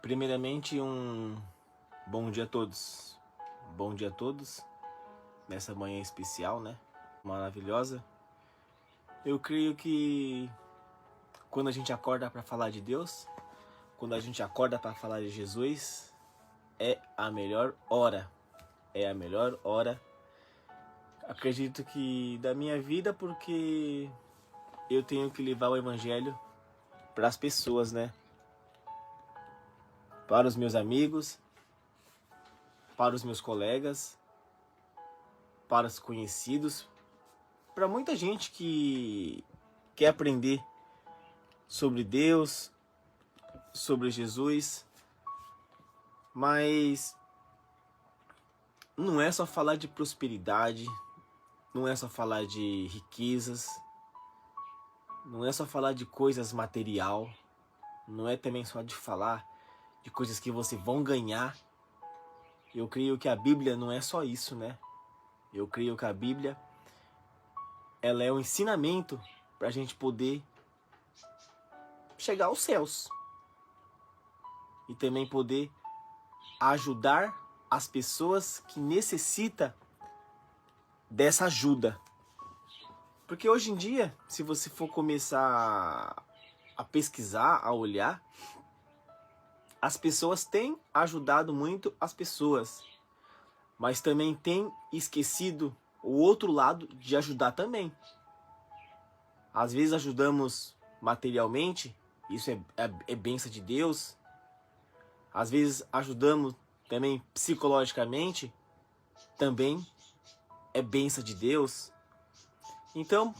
Primeiramente, um bom dia a todos. Bom dia a todos. Nessa manhã especial, né? Maravilhosa. Eu creio que quando a gente acorda para falar de Deus, quando a gente acorda para falar de Jesus, é a melhor hora. É a melhor hora. Acredito que da minha vida, porque eu tenho que levar o evangelho para as pessoas, né? Para os meus amigos, para os meus colegas, para os conhecidos, para muita gente que quer aprender sobre Deus, sobre Jesus, mas não é só falar de prosperidade, não é só falar de riquezas, não é só falar de coisas material, não é também só de falar de coisas que você vão ganhar. Eu creio que a Bíblia não é só isso, né? Eu creio que a Bíblia, ela é um ensinamento para a gente poder chegar aos céus e também poder ajudar as pessoas que necessitam dessa ajuda. Porque hoje em dia, se você for começar a pesquisar, a olhar, as pessoas têm ajudado muito as pessoas, mas também têm esquecido o outro lado de ajudar também. Às vezes ajudamos materialmente, isso é bênção de Deus. Às vezes ajudamos também psicologicamente, também é bênção de Deus. Então,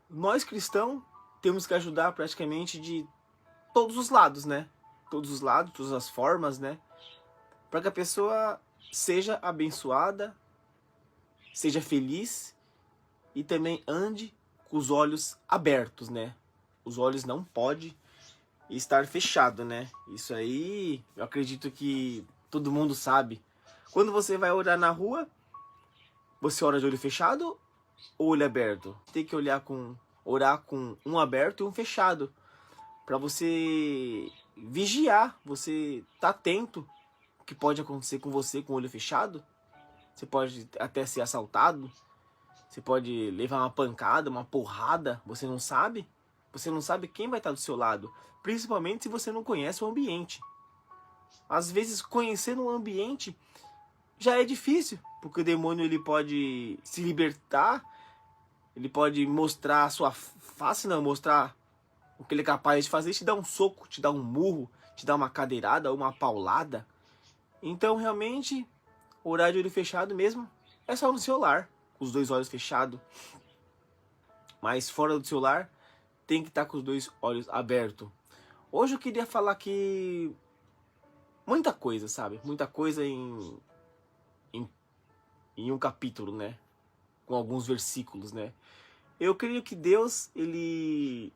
nós cristãos temos que ajudar praticamente de todos os lados, né? Todos os lados, todas as formas, né? Para que a pessoa seja abençoada, seja feliz e também ande com os olhos abertos, né? Os olhos não podem estar fechados, né? Isso aí, eu acredito que todo mundo sabe. Quando você vai orar na rua, você ora de olho fechado ou olho aberto? Tem que orar com um aberto e um fechado, para você vigiar, você tá atento o que pode acontecer com você com o olho fechado. Você pode até ser assaltado, você pode levar uma pancada, uma porrada, você não sabe. Você não sabe quem vai estar do seu lado, principalmente se você não conhece o ambiente. Às vezes conhecer um ambiente já é difícil, porque o demônio ele pode se libertar, ele pode mostrar a sua face, não, mostrar o que ele é capaz de fazer, te dar um soco, te dar um murro, te dar uma cadeirada, uma paulada. Então realmente, orar de olho fechado mesmo é só no celular, com os dois olhos fechados. Mas fora do celular, tem que estar com os dois olhos abertos. Hoje eu queria falar aqui muita coisa, sabe? Muita coisa em um capítulo, né? Com alguns versículos, né? Eu creio que Deus, ele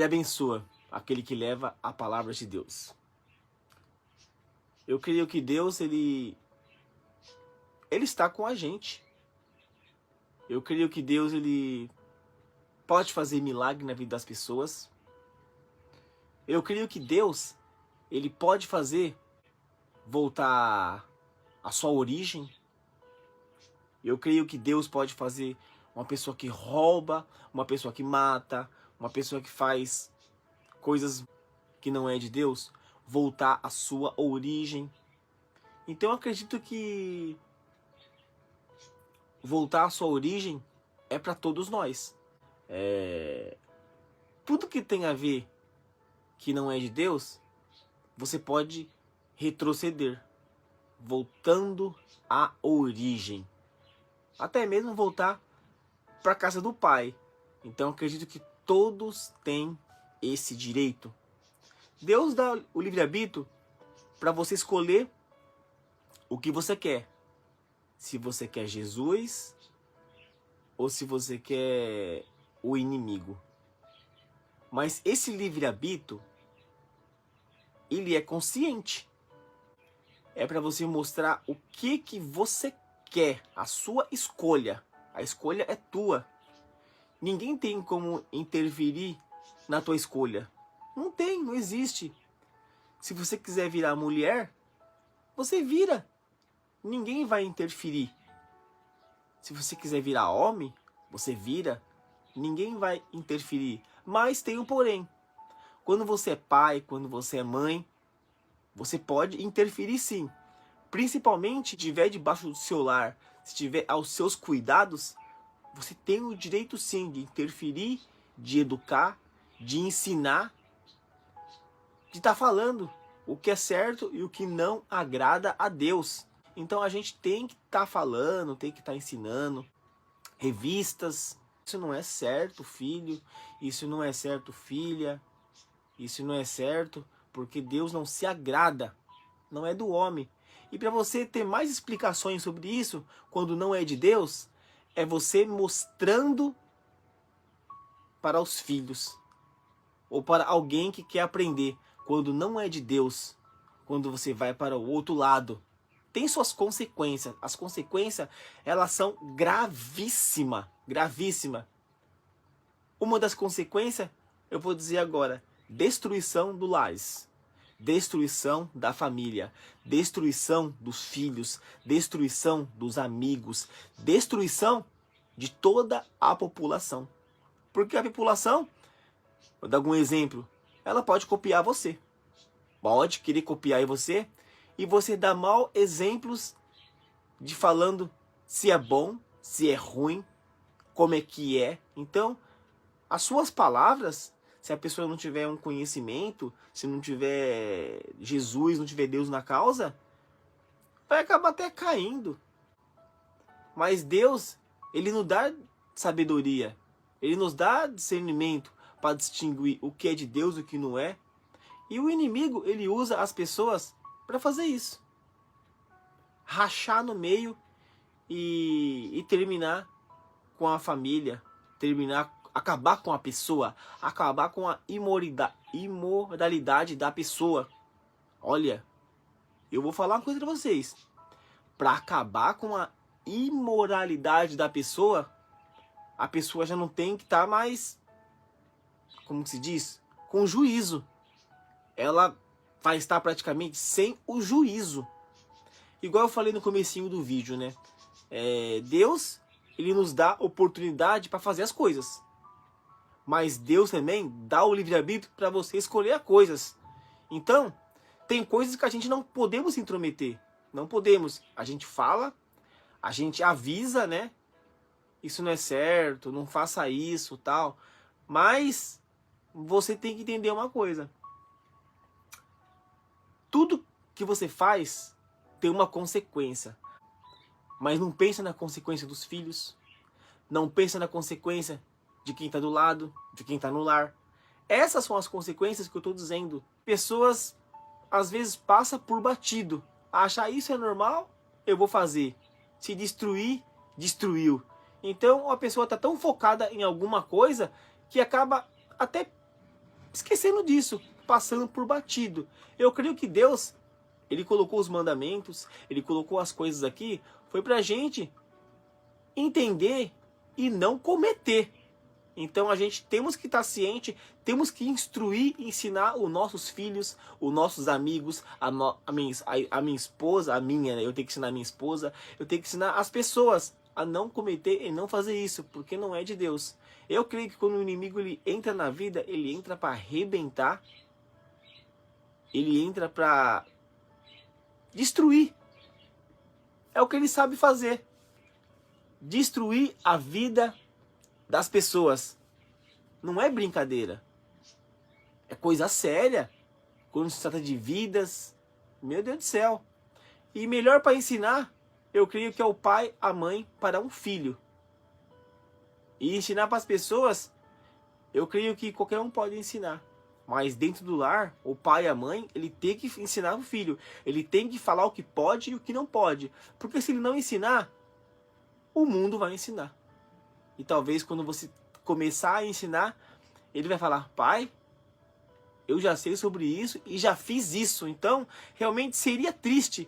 abençoa aquele que leva a palavra de Deus. Eu creio que Deus, ele está com a gente. Eu creio que Deus, ele pode fazer milagre na vida das pessoas. Eu creio que Deus, ele pode fazer voltar à sua origem. Eu creio que Deus pode fazer uma pessoa que rouba, uma pessoa que mata, uma pessoa que faz coisas que não é de Deus, voltar à sua origem. Então eu acredito que voltar à sua origem é para todos nós. Tudo que tem a ver que não é de Deus, você pode retroceder, voltando à origem. Até mesmo voltar para a casa do Pai. Então eu acredito que todos têm esse direito. Deus dá o livre-arbítrio para você escolher o que você quer. Se você quer Jesus ou se você quer o inimigo. Mas esse livre-arbítrio, ele é consciente. É para você mostrar o que você quer, a sua escolha. A escolha é tua. Ninguém tem como interferir na tua escolha. Não tem, não existe. Se você quiser virar mulher, você vira. Ninguém vai interferir. Se você quiser virar homem, você vira. Ninguém vai interferir. Mas tem um porém. Quando você é pai, quando você é mãe, você pode interferir sim. Principalmente se estiver debaixo do seu lar, se estiver aos seus cuidados, você tem o direito sim de interferir, de educar, de ensinar, de estar falando o que é certo e o que não agrada a Deus. Então a gente tem que estar falando, tem que estar ensinando. Revistas, isso não é certo, filho, isso não é certo, filha, isso não é certo, porque Deus não se agrada, não é do homem. E para você ter mais explicações sobre isso, quando não é de Deus, é você mostrando para os filhos, ou para alguém que quer aprender, quando não é de Deus, quando você vai para o outro lado. Tem suas consequências. As consequências, elas são gravíssimas. Gravíssimas. Uma das consequências, eu vou dizer agora, destruição do lares. Destruição da família. Destruição dos filhos. Destruição dos amigos. Destruição de toda a população. Porque a população, vou dar algum exemplo, ela pode copiar você. Pode querer copiar você. E você dá mal exemplos de falando se é bom, se é ruim, como é que é. Então, as suas palavras, se a pessoa não tiver um conhecimento, se não tiver Jesus, não tiver Deus na causa, vai acabar até caindo. Mas Deus, Ele nos dá sabedoria, Ele nos dá discernimento para distinguir o que é de Deus e o que não é. E o inimigo, ele usa as pessoas para fazer isso. Rachar no meio e terminar com a família, acabar com a pessoa, acabar com a imoralidade da pessoa. Olha, eu vou falar uma coisa para vocês. Para acabar com a imoralidade da pessoa, a pessoa já não tem que estar mais, como se diz, com juízo. Ela vai estar praticamente sem o juízo. Igual eu falei no comecinho do vídeo, né? Deus, Ele nos dá oportunidade para fazer as coisas. Mas Deus também dá o livre-arbítrio para você escolher as coisas. Então, tem coisas que a gente não podemos se intrometer. Não podemos. A gente fala, a gente avisa, né? Isso não é certo, não faça isso, tal. Mas você tem que entender uma coisa. Tudo que você faz tem uma consequência. Mas não pensa na consequência dos filhos. Não pensa na consequência de quem está do lado, de quem está no lar. Essas são as consequências que eu estou dizendo. Pessoas, às vezes, passam por batido. Achar isso é normal, eu vou fazer. Se destruir, destruiu. Então, a pessoa está tão focada em alguma coisa que acaba até esquecendo disso, passando por batido. Eu creio que Deus, Ele colocou os mandamentos, Ele colocou as coisas aqui, foi pra gente entender e não cometer. Então a gente temos que estar ciente, temos que instruir, ensinar os nossos filhos, os nossos amigos, a minha esposa, eu tenho que ensinar a minha esposa, eu tenho que ensinar as pessoas a não cometer e não fazer isso, porque não é de Deus. Eu creio que quando o inimigo ele entra na vida, ele entra para arrebentar, ele entra para destruir. É o que ele sabe fazer. Destruir a vida das pessoas. Não é brincadeira. É coisa séria. Quando se trata de vidas. Meu Deus do céu. E melhor para ensinar, eu creio que é o pai, a mãe para um filho. E ensinar para as pessoas, eu creio que qualquer um pode ensinar. Mas dentro do lar, o pai e a mãe, ele tem que ensinar o filho. Ele tem que falar o que pode e o que não pode. Porque se ele não ensinar, o mundo vai ensinar. E talvez quando você começar a ensinar, ele vai falar, pai, eu já sei sobre isso e já fiz isso. Então, realmente seria triste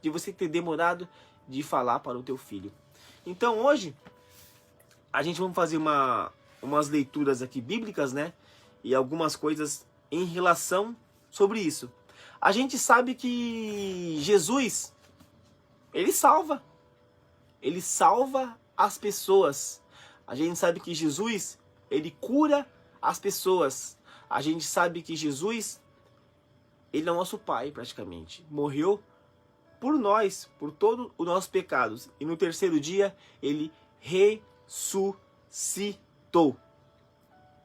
de você ter demorado de falar para o teu filho. Então hoje, a gente vai fazer umas leituras aqui bíblicas, né? E algumas coisas em relação sobre isso. A gente sabe que Jesus, ele salva as pessoas. A gente sabe que Jesus, ele cura as pessoas. A gente sabe que Jesus, ele é o nosso Pai praticamente. Morreu por nós, por todos os nossos pecados. E no terceiro dia, ele ressuscitou.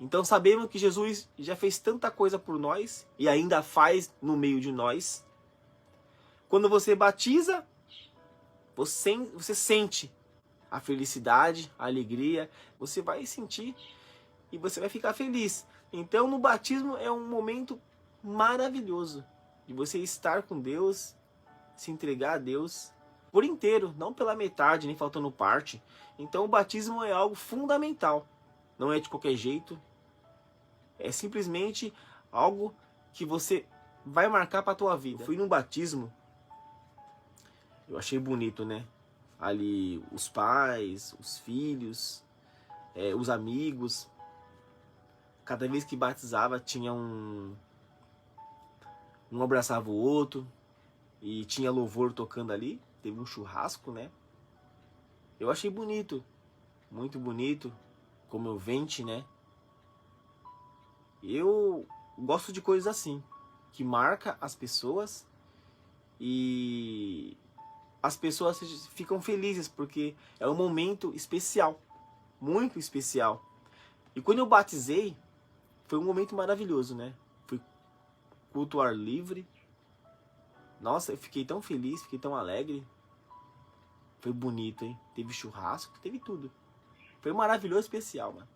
Então sabemos que Jesus já fez tanta coisa por nós e ainda faz no meio de nós. Quando você batiza, você sente a felicidade, a alegria, você vai sentir e você vai ficar feliz. Então no batismo é um momento maravilhoso de você estar com Deus, se entregar a Deus por inteiro, não pela metade, nem faltando parte. Então o batismo é algo fundamental, não é de qualquer jeito, é simplesmente algo que você vai marcar para a tua vida. Eu fui num batismo, eu achei bonito, né? Ali os pais, os filhos, os amigos. Cada vez que batizava tinha um abraçava o outro e tinha louvor tocando ali. Teve um churrasco, né? Eu achei bonito, muito bonito, comovente, né? Eu gosto de coisas assim, que marca as pessoas e as pessoas ficam felizes porque é um momento especial, muito especial. E quando eu batizei, foi um momento maravilhoso, né? Fui culto ao ar livre. Nossa, eu fiquei tão feliz, fiquei tão alegre. Foi bonito, hein? Teve churrasco, teve tudo. Foi maravilhoso, especial, mano.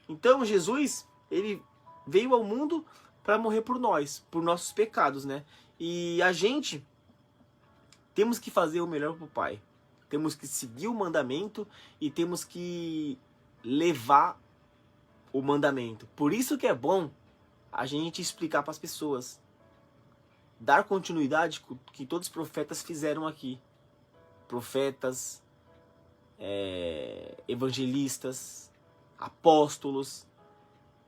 Então Jesus, ele veio ao mundo para morrer por nós, por nossos pecados, né? E a gente temos que fazer o melhor pro Pai. Temos que seguir o mandamento e temos que levar o mandamento. Por isso que é bom a gente explicar para as pessoas, dar continuidade que todos os profetas fizeram aqui. Profetas, evangelistas, apóstolos,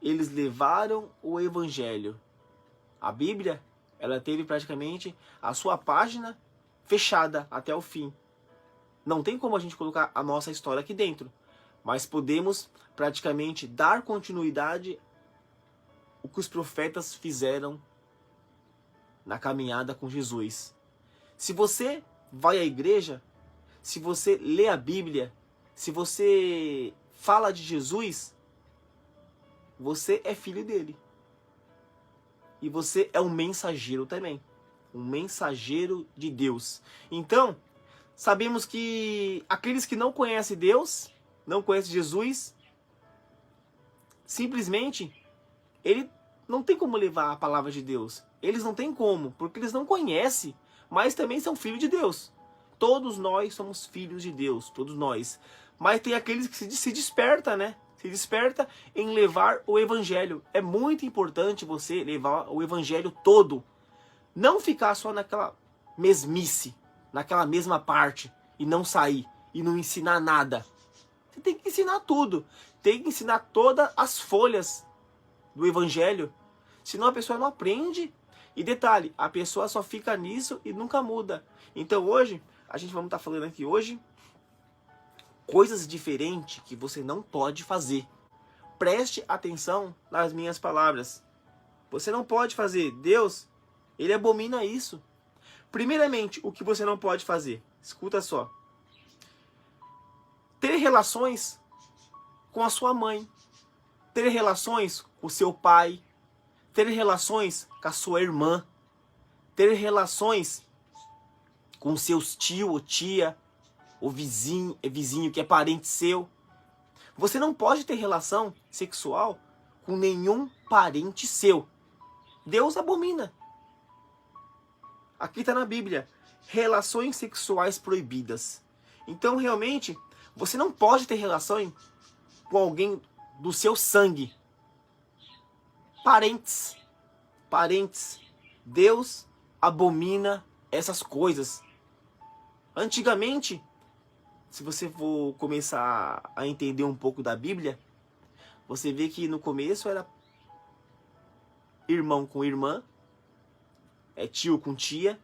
eles levaram o evangelho. A Bíblia, ela teve praticamente a sua página fechada até o fim. Não tem como a gente colocar a nossa história aqui dentro, mas podemos praticamente dar continuidade ao que os profetas fizeram na caminhada com Jesus. Se você vai à igreja, se você lê a Bíblia, se você fala de Jesus, você é filho dele. E você é um mensageiro também. Um mensageiro de Deus. Então, sabemos que aqueles que não conhecem Deus, não conhecem Jesus, simplesmente, ele não tem como levar a palavra de Deus. Eles não têm como, porque eles não conhecem, mas também são filhos de Deus. Todos nós somos filhos de Deus, todos nós. Mas tem aqueles que se desperta, né? Se desperta em levar o evangelho. É muito importante você levar o evangelho todo. Não ficar só naquela mesmice, naquela mesma parte, e não sair, e não ensinar nada. Você tem que ensinar tudo. Tem que ensinar todas as folhas do evangelho. Senão a pessoa não aprende. E detalhe, a pessoa só fica nisso e nunca muda. Então hoje, a gente vamos estar falando aqui hoje coisas diferentes que você não pode fazer. Preste atenção nas minhas palavras. Você não pode fazer. Deus, ele abomina isso. Primeiramente, o que você não pode fazer? Escuta só. Ter relações com a sua mãe. Ter relações com o seu pai. Ter relações com a sua irmã. Ter relações com seus tio ou tia. O vizinho que é parente seu. Você não pode ter relação sexual com nenhum parente seu. Deus abomina. Aqui está na Bíblia. Relações sexuais proibidas. Então, realmente, você não pode ter relação com alguém do seu sangue. Parentes. Parentes. Deus abomina essas coisas. Antigamente, se você for começar a entender um pouco da Bíblia, você vê que no começo era irmão com irmã, tio com tia.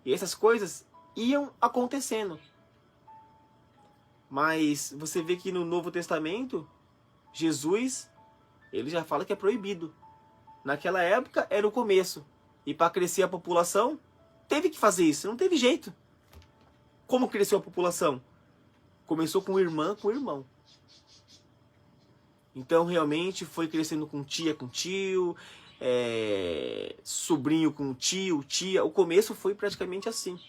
E essas coisas iam acontecendo. Mas você vê que no Novo Testamento, Jesus, ele já fala que é proibido. Naquela época era o começo. E para crescer a população, teve que fazer isso, não teve jeito. Como cresceu a população? Começou com irmã, com irmão. Então realmente foi crescendo com tia, com tio, sobrinho com tio, tia. O começo foi praticamente assim.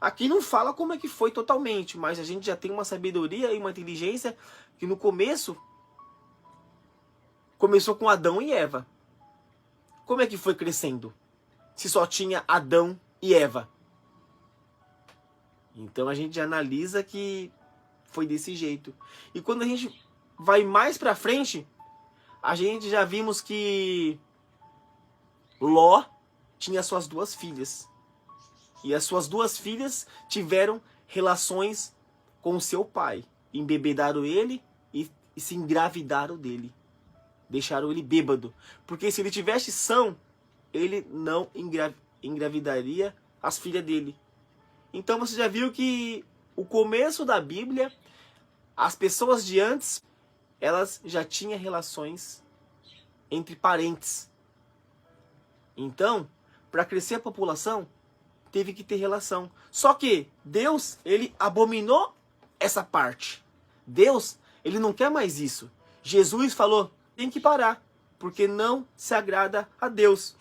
Aqui não fala como é que foi totalmente, mas a gente já tem uma sabedoria e uma inteligência que no começo começou com Adão e Eva. Como é que foi crescendo? Se só tinha Adão e Eva. Então a gente analisa que foi desse jeito. E quando a gente vai mais pra frente, a gente já vimos que Ló tinha suas 2 filhas. E as suas 2 filhas tiveram relações com o seu pai. Embebedaram ele e se engravidaram dele. Deixaram ele bêbado. Porque se ele tivesse são, ele não engravidaria as filhas dele. Então você já viu que o começo da Bíblia, as pessoas de antes, elas já tinham relações entre parentes. Então, para crescer a população, teve que ter relação. Só que Deus, ele abominou essa parte. Deus, ele não quer mais isso. Jesus falou, tem que parar, porque não se agrada a Deus.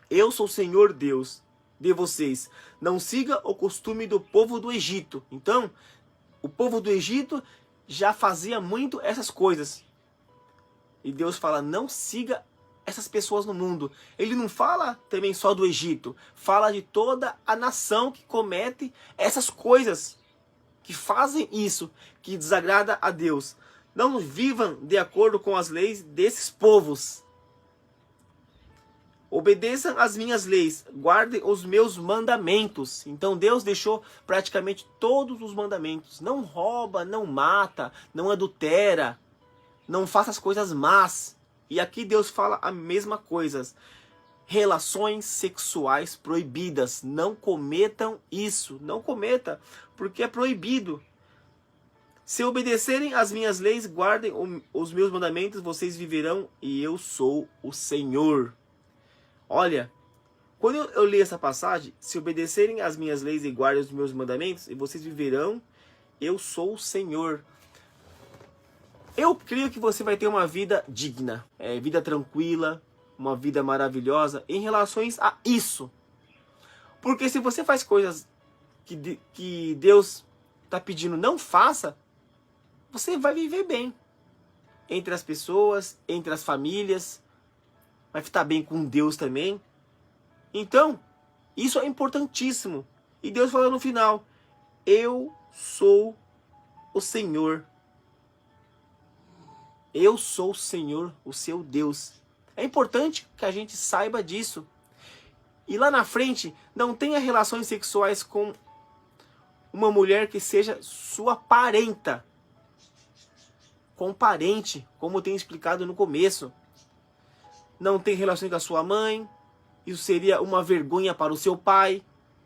Eu sou o Senhor Deus de vocês. Não siga o costume do povo do Egito. Então, o povo do Egito já fazia muito essas coisas. E Deus fala, não siga essas pessoas no mundo. Ele não fala também só do Egito. Fala de toda a nação que comete essas coisas. Que fazem isso, que desagrada a Deus. Não vivam de acordo com as leis desses povos. Obedeçam as minhas leis, guardem os meus mandamentos. Então Deus deixou praticamente todos os mandamentos. Não rouba, não mata, não adultera, não faça as coisas más. E aqui Deus fala a mesma coisa. Relações sexuais proibidas. Não cometam isso. Não cometa, porque é proibido. Se obedecerem às minhas leis, guardem os meus mandamentos, vocês viverão e eu sou o Senhor. Olha, quando eu li essa passagem, se obedecerem às minhas leis e guardem os meus mandamentos, e vocês viverão, eu sou o Senhor. Eu creio que você vai ter uma vida digna, vida tranquila, uma vida maravilhosa em relações a isso. Porque se você faz coisas que Deus está pedindo não faça, você vai viver bem. Entre as pessoas, entre as famílias, vai estar bem com Deus também. Então, isso é importantíssimo. E Deus fala no final, eu sou o Senhor. Eu sou o Senhor, o seu Deus. É importante que a gente saiba disso. E lá na frente, não tenha relações sexuais com uma mulher que seja sua parenta. Com parente, como eu tenho explicado no começo. Não tem relações com a sua mãe. Isso seria uma vergonha para o seu pai.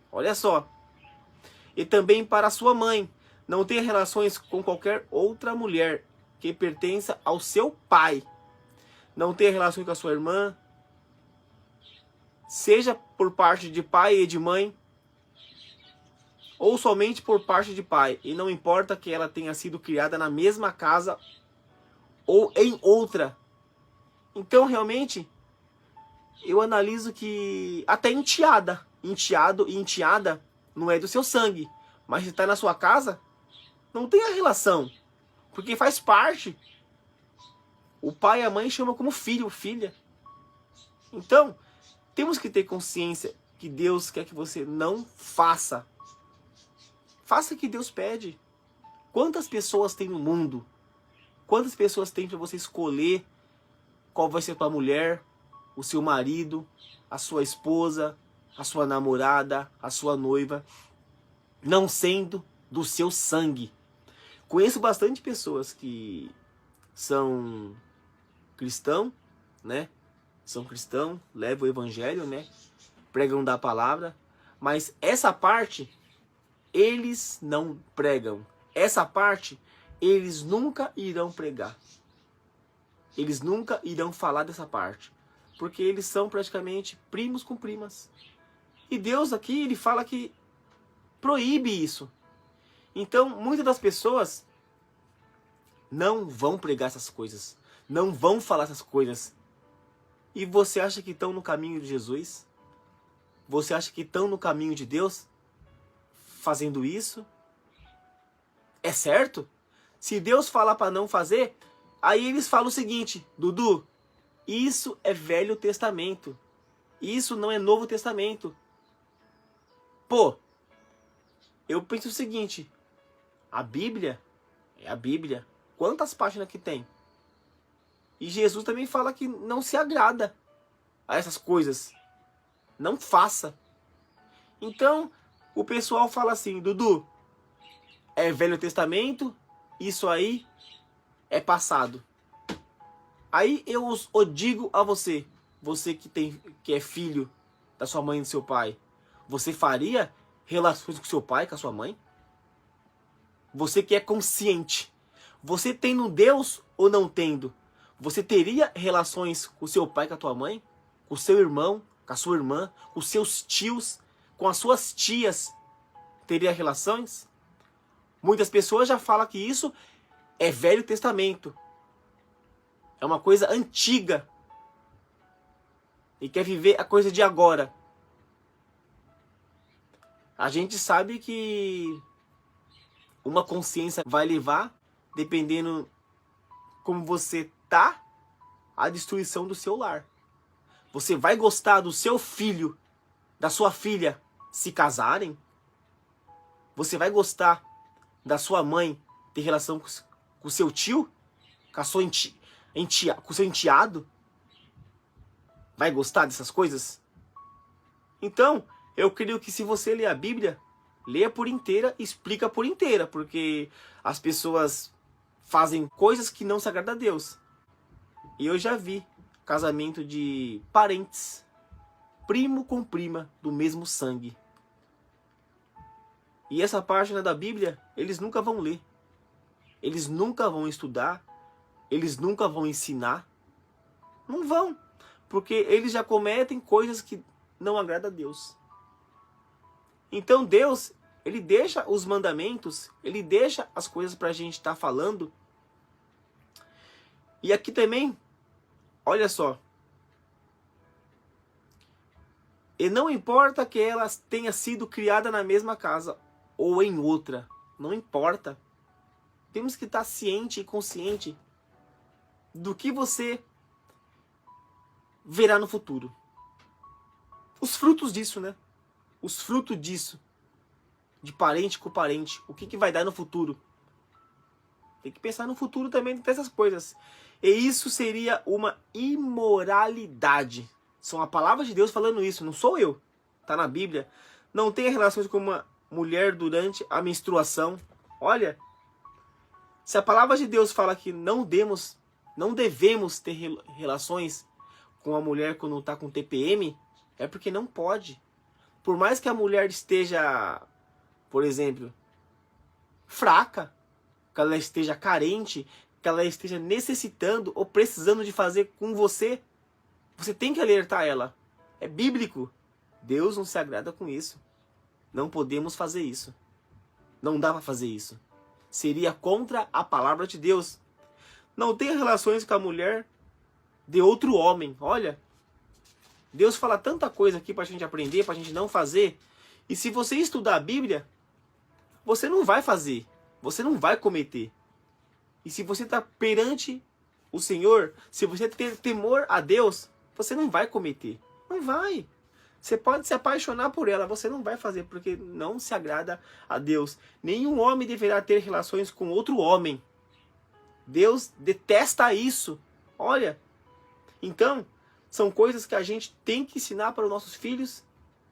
Olha só. E também para a sua mãe. Não tenha relações com qualquer outra mulher que pertença ao seu pai. Não tenha relações com a sua irmã. Seja por parte de pai e de mãe. Ou somente por parte de pai. E não importa que ela tenha sido criada na mesma casa ou em outra. Então, realmente, eu analiso que até enteada, enteado e enteada não é do seu sangue. Mas se está na sua casa, não tem a relação. Porque faz parte. O pai e a mãe chamam como filho ou filha. Então, temos que ter consciência que Deus quer que você não faça. Faça o que Deus pede. Quantas pessoas tem no mundo? Quantas pessoas tem para você escolher qual vai ser a tua mulher, o seu marido, a sua esposa, a sua namorada, a sua noiva, não sendo do seu sangue? Conheço bastante pessoas que são cristãos, né? São cristãos, levam o evangelho, né? Pregam da palavra, mas essa parte eles não pregam. Essa parte eles nunca irão pregar. Eles nunca irão falar dessa parte, porque eles são praticamente primos com primas. E Deus aqui, ele fala que proíbe isso. Então, muitas das pessoas não vão pregar essas coisas, não vão falar essas coisas. E você acha que estão no caminho de Jesus? Você acha que estão no caminho de Deus fazendo isso? É certo? Se Deus falar para não fazer, aí eles falam o seguinte: Dudu, isso é Velho Testamento. Isso não é Novo Testamento. Pô, eu penso o seguinte: a Bíblia é a Bíblia. Quantas páginas que tem? E Jesus também fala que não se agrada a essas coisas. Não faça. Então, o pessoal fala assim: Dudu, é Velho Testamento, isso aí é passado. Aí eu digo a você, você que é filho da sua mãe e do seu pai, você faria relações com seu pai, com a sua mãe? Você que é consciente, você tendo Deus ou não tendo, você teria relações com o seu pai, com a tua mãe, com o seu irmão, com a sua irmã, com os seus tios, com as suas tias? Teria relações? Muitas pessoas já falam que isso é Velho Testamento. É uma coisa antiga. E quer viver a coisa de agora. A gente sabe que uma consciência vai levar, dependendo como você tá, à destruição do seu lar. Você vai gostar do seu filho, da sua filha se casarem? Você vai gostar da sua mãe ter relação com o seu tio? Com a sua com o seu enteado? Vai gostar dessas coisas? Então, eu creio que se você ler a Bíblia, leia por inteira e explica por inteira, porque as pessoas fazem coisas que não se agradam a Deus. E eu já vi casamento de parentes, primo com prima do mesmo sangue. E essa página da Bíblia, eles nunca vão ler. Eles nunca vão estudar. Eles nunca vão ensinar. Não vão. Porque eles já cometem coisas que não agradam a Deus. Então Deus, ele deixa os mandamentos, ele deixa as coisas para a gente estar falando. E aqui também, olha só. E não importa que ela tenha sido criada na mesma casa ou em outra. Não importa. Temos que estar ciente e consciente do que você verá no futuro. Os frutos disso, né? Os frutos disso. De parente com parente. O que vai dar no futuro? Tem que pensar no futuro também dessas coisas. E isso seria uma imoralidade. São as palavras de Deus falando isso. Não sou eu. Está na Bíblia. Não tenha relações com uma mulher durante a menstruação. Olha. Se a palavra de Deus fala que não devemos ter relações com a mulher quando está com TPM, é porque não pode. Por mais que a mulher esteja, por exemplo, fraca, que ela esteja carente, que ela esteja necessitando ou precisando de fazer com você, você tem que alertar ela. É bíblico. Deus não se agrada com isso. Não podemos fazer isso. Não dá para fazer isso. Seria contra a palavra de Deus. Não tenha relações com a mulher de outro homem. Olha, Deus fala tanta coisa aqui para a gente aprender, para a gente não fazer. E se você estudar a Bíblia, você não vai fazer. Você não vai cometer. E se você está perante o Senhor, se você ter temor a Deus, você não vai cometer. Não vai. Você pode se apaixonar por ela, você não vai fazer, porque não se agrada a Deus. Nenhum homem deverá ter relações com outro homem. Deus detesta isso. Olha. Então, são coisas que a gente tem que ensinar para os nossos filhos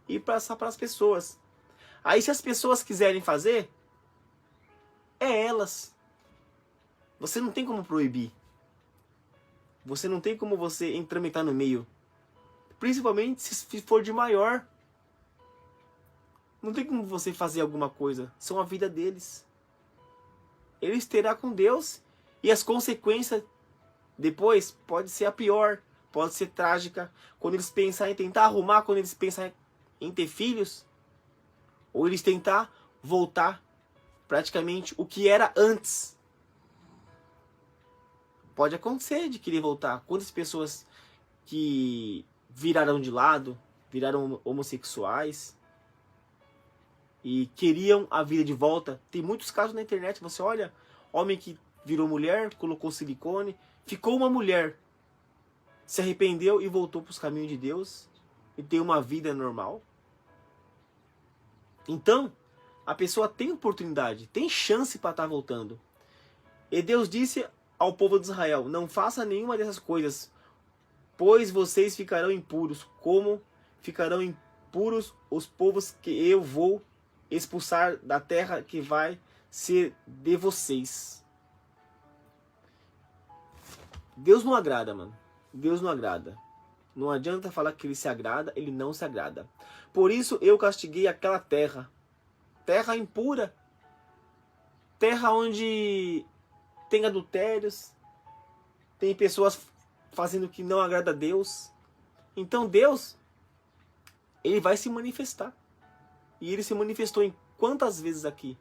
e passar para as pessoas. Aí, se as pessoas quiserem fazer, é elas. Você não tem como proibir. Você não tem como você entramitar no meio. Principalmente se for de maior. Não tem como você fazer alguma coisa. São a vida deles. Eles terão com Deus. E as consequências depois pode ser a pior. Pode ser trágica. Quando eles pensarem em tentar arrumar. Quando eles pensarem em ter filhos. Ou eles tentar voltar praticamente o que era antes. Pode acontecer de querer voltar. Quantas pessoas que viraram de lado, viraram homossexuais e queriam a vida de volta. Tem muitos casos na internet, você olha, homem que virou mulher, colocou silicone, ficou uma mulher, se arrependeu e voltou para os caminhos de Deus e tem uma vida normal. Então, a pessoa tem oportunidade, tem chance para estar voltando. E Deus disse ao povo de Israel, não faça nenhuma dessas coisas, pois vocês ficarão impuros, como ficarão impuros os povos que eu vou expulsar da terra que vai ser de vocês. Deus não agrada, mano. Deus não agrada. Não adianta falar que ele se agrada, ele não se agrada. Por isso eu castiguei aquela terra. Terra impura. Terra onde tem adultérios. Tem pessoas fazendo o que não agrada a Deus. Então Deus, ele vai se manifestar. E ele se manifestou em quantas vezes aqui?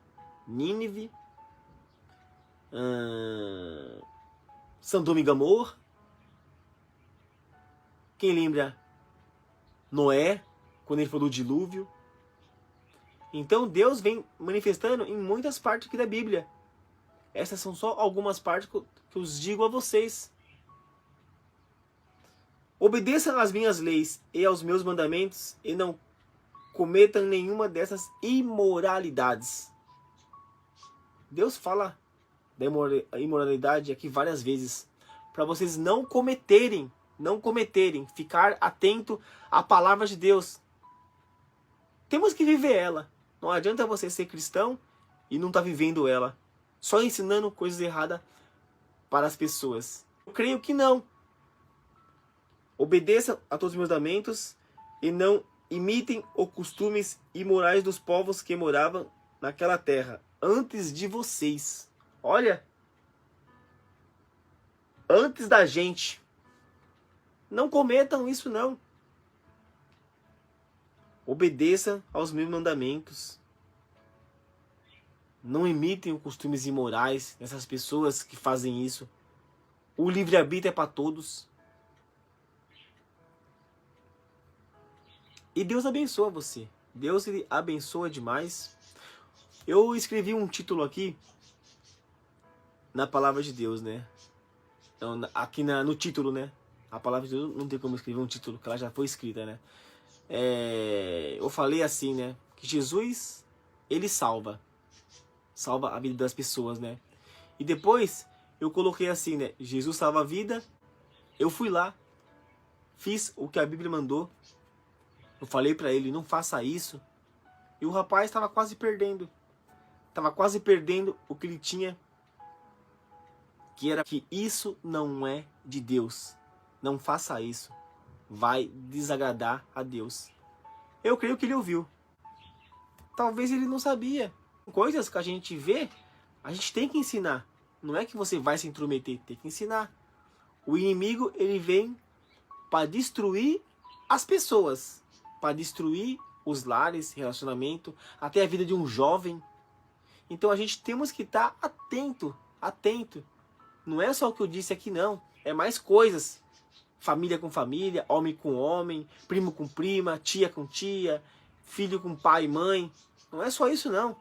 Nínive, Sodoma e Gomorra. Quem lembra? Noé, quando ele falou do dilúvio. Então Deus vem manifestando em muitas partes aqui da Bíblia. Essas são só algumas partes que eu os digo a vocês. Obedeçam às minhas leis e aos meus mandamentos e não cometam nenhuma dessas imoralidades. Deus fala da imoralidade aqui várias vezes. Para vocês não cometerem, ficar atento à palavra de Deus. Temos que viver ela. Não adianta você ser cristão e não estar vivendo ela. Só ensinando coisas erradas para as pessoas. Eu creio que não. Obedeçam a todos os meus mandamentos e não imitem os costumes imorais dos povos que moravam naquela terra antes de vocês. Olha, antes da gente. Não cometam isso não. Obedeçam aos meus mandamentos. Não imitem os costumes imorais dessas pessoas que fazem isso. O livre-arbítrio é para todos. E Deus abençoa você. Deus, ele abençoa demais. Eu escrevi um título aqui na palavra de Deus, né? Então, aqui no título, né? A palavra de Deus não tem como escrever um título, que ela já foi escrita, né? Eu falei assim, né? Que Jesus, ele salva a vida das pessoas, né? E depois eu coloquei assim, né? Jesus salva a vida. Eu fui lá, fiz o que a Bíblia mandou. Eu falei para ele, não faça isso. E o rapaz estava quase perdendo. Estava quase perdendo o que ele tinha. Que era que isso não é de Deus. Não faça isso. Vai desagradar a Deus. Eu creio que ele ouviu. Talvez ele não sabia. Coisas que a gente vê, a gente tem que ensinar. Não é que você vai se intrometer, tem que ensinar. O inimigo, ele vem para destruir as pessoas. Para destruir os lares, relacionamento, até a vida de um jovem. Então a gente temos que estar atento. Não é só o que eu disse aqui não. É mais coisas. Família com família, homem com homem, primo com prima, tia com tia, filho com pai e mãe. Não é só isso não.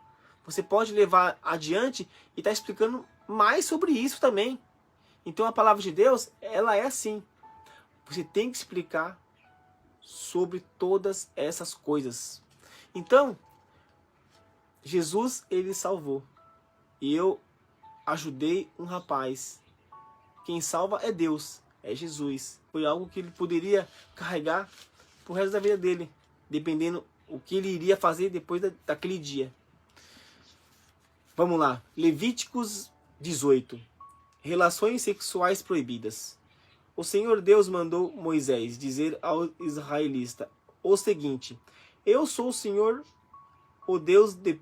Você pode levar adiante e estar explicando mais sobre isso também. Então a palavra de Deus, ela é assim. Você tem que explicar sobre todas essas coisas. Então, Jesus, ele salvou. E eu ajudei um rapaz. Quem salva é Deus, é Jesus. Foi algo que ele poderia carregar pro resto da vida dele, dependendo o que ele iria fazer depois daquele dia. Vamos lá, Levíticos 18. Relações sexuais proibidas. O Senhor Deus mandou Moisés dizer ao israelita o seguinte: Eu sou o Senhor, o Deus de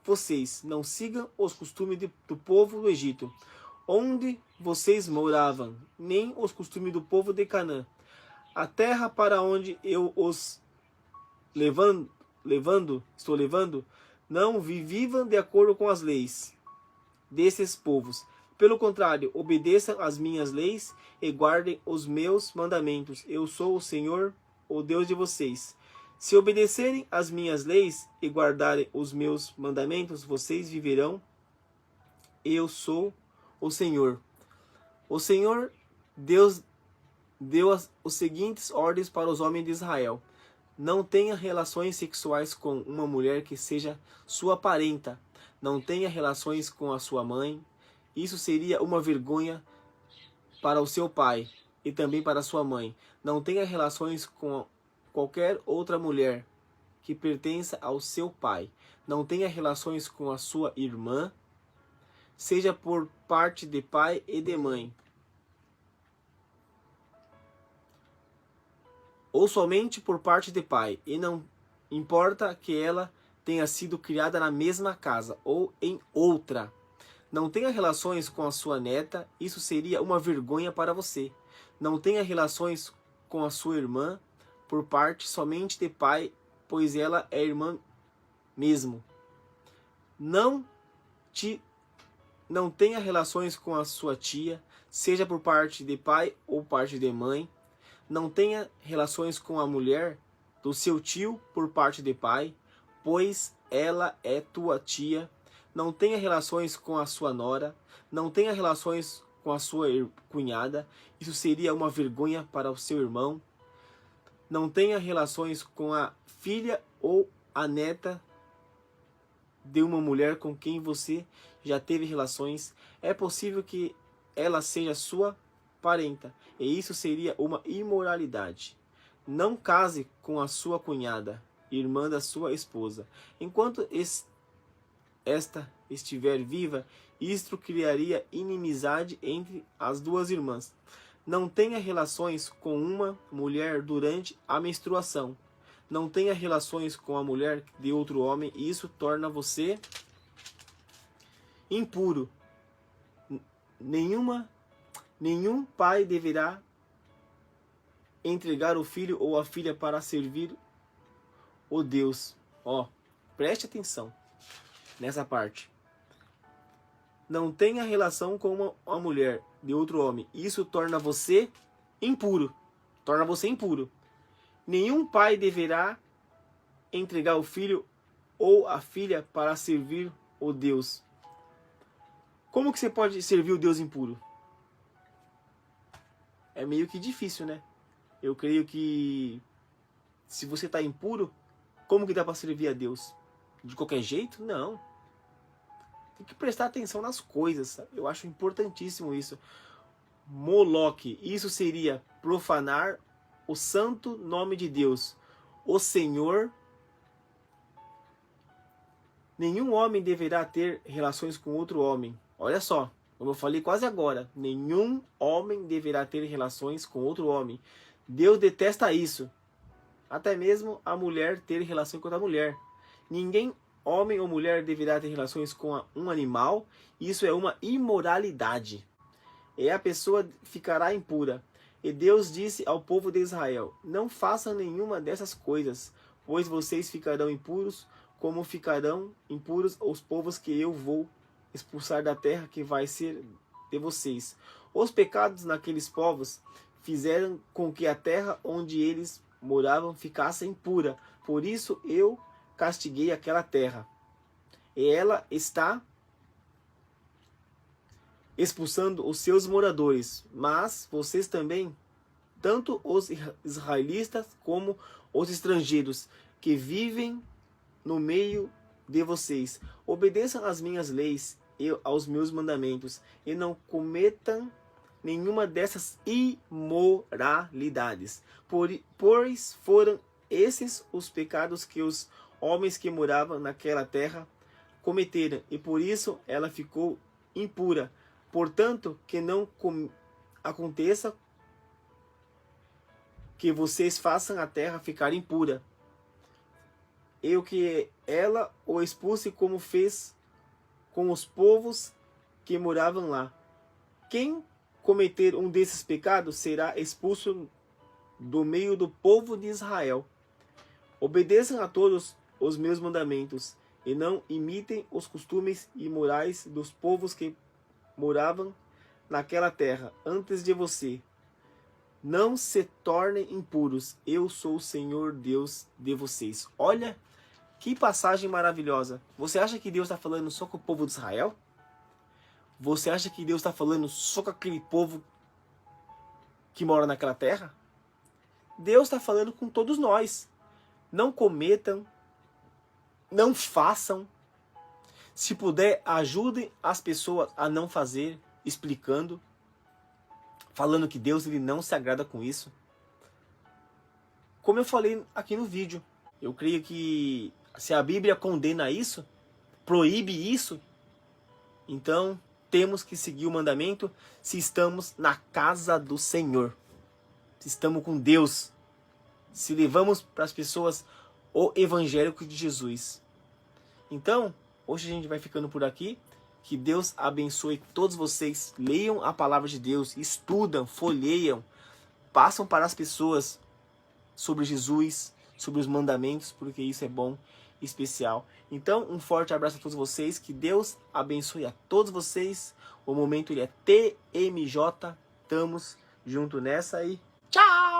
vocês. Não sigam os costumes do povo do Egito, onde vocês moravam, nem os costumes do povo de Canaã. A terra para onde eu os estou levando, não vivam de acordo com as leis desses povos. Pelo contrário, obedeçam às minhas leis e guardem os meus mandamentos. Eu sou o Senhor, o Deus de vocês. Se obedecerem às minhas leis e guardarem os meus mandamentos, vocês viverão. Eu sou o Senhor. O Senhor Deus deu as seguintes ordens para os homens de Israel: não tenha relações sexuais com uma mulher que seja sua parenta. Não tenha relações com a sua mãe. Isso seria uma vergonha para o seu pai e também para a sua mãe. Não tenha relações com qualquer outra mulher que pertença ao seu pai. Não tenha relações com a sua irmã, seja por parte de pai e de mãe, ou somente por parte de pai, e não importa que ela tenha sido criada na mesma casa ou em outra. Não tenha relações com a sua neta, isso seria uma vergonha para você. Não tenha relações com a sua irmã por parte somente de pai, pois ela é irmã mesmo. Não tenha relações com a sua tia, seja por parte de pai ou parte de mãe. Não tenha relações com a mulher do seu tio por parte de pai, pois ela é tua tia. Não tenha relações com a sua nora. Não tenha relações com a sua cunhada. Isso seria uma vergonha para o seu irmão. Não tenha relações com a filha ou a neta de uma mulher com quem você já teve relações. É possível que ela seja sua parenta, e isso seria uma imoralidade. Não case com a sua cunhada, irmã da sua esposa. Enquanto esta estiver viva, isto criaria inimizade entre as duas irmãs. Não tenha relações com uma mulher durante a menstruação. Não tenha relações com a mulher de outro homem, e isso torna você impuro. Nenhum pai deverá entregar o filho ou a filha para servir o Deus. Preste atenção nessa parte. Não tenha relação com uma mulher de outro homem. Isso torna você impuro. Torna você impuro. Nenhum pai deverá entregar o filho ou a filha para servir o Deus. Como que você pode servir o Deus impuro? É meio que difícil, né? Eu creio que se você está impuro, como que dá para servir a Deus? De qualquer jeito? Não. Tem que prestar atenção nas coisas, sabe? Eu acho importantíssimo isso. Moloque, isso seria profanar o santo nome de Deus, o Senhor. Nenhum homem deverá ter relações com outro homem. Olha só, como eu falei quase agora, nenhum homem deverá ter relações com outro homem. Deus detesta isso. Até mesmo a mulher ter relação com outra mulher. Ninguém, homem ou mulher, deverá ter relações com um animal. Isso é uma imoralidade. E a pessoa ficará impura. E Deus disse ao povo de Israel: não façam nenhuma dessas coisas, pois vocês ficarão impuros, como ficarão impuros os povos que eu vou expulsar da terra que vai ser de vocês. Os pecados naqueles povos fizeram com que a terra onde eles moravam ficasse impura. Por isso eu castiguei aquela terra. E ela está expulsando os seus moradores. Mas vocês também, tanto os israelitas como os estrangeiros que vivem no meio de vocês, obedeçam às minhas leis e aos meus mandamentos, e não cometam nenhuma dessas imoralidades, pois foram esses os pecados que os homens que moravam naquela terra cometeram, e por isso ela ficou impura. Portanto, que não aconteça que vocês façam a terra ficar impura. E o que ela o expulse como fez com os povos que moravam lá. Quem cometer um desses pecados será expulso do meio do povo de Israel. Obedeçam a todos os meus mandamentos e não imitem os costumes imorais dos povos que moravam naquela terra antes de você. Não se tornem impuros. Eu sou o Senhor Deus de vocês. Olha que passagem maravilhosa. Você acha que Deus está falando só com o povo de Israel? Você acha que Deus está falando só com aquele povo que mora naquela terra? Deus está falando com todos nós. Não cometam, não façam. Se puder, ajudem as pessoas a não fazer, explicando, falando que Deus ele não se agrada com isso. Como eu falei aqui no vídeo, eu creio que se a Bíblia condena isso, proíbe isso, então temos que seguir o mandamento se estamos na casa do Senhor, se estamos com Deus, se levamos para as pessoas o Evangelho de Jesus. Então, hoje a gente vai ficando por aqui. Que Deus abençoe todos vocês. Leiam a palavra de Deus, estudam, folheiam, passam para as pessoas sobre Jesus, sobre os mandamentos, porque isso é bom e especial. Então, um forte abraço a todos vocês. Que Deus abençoe a todos vocês. O momento ele é TMJ. Estamos junto nessa e tchau!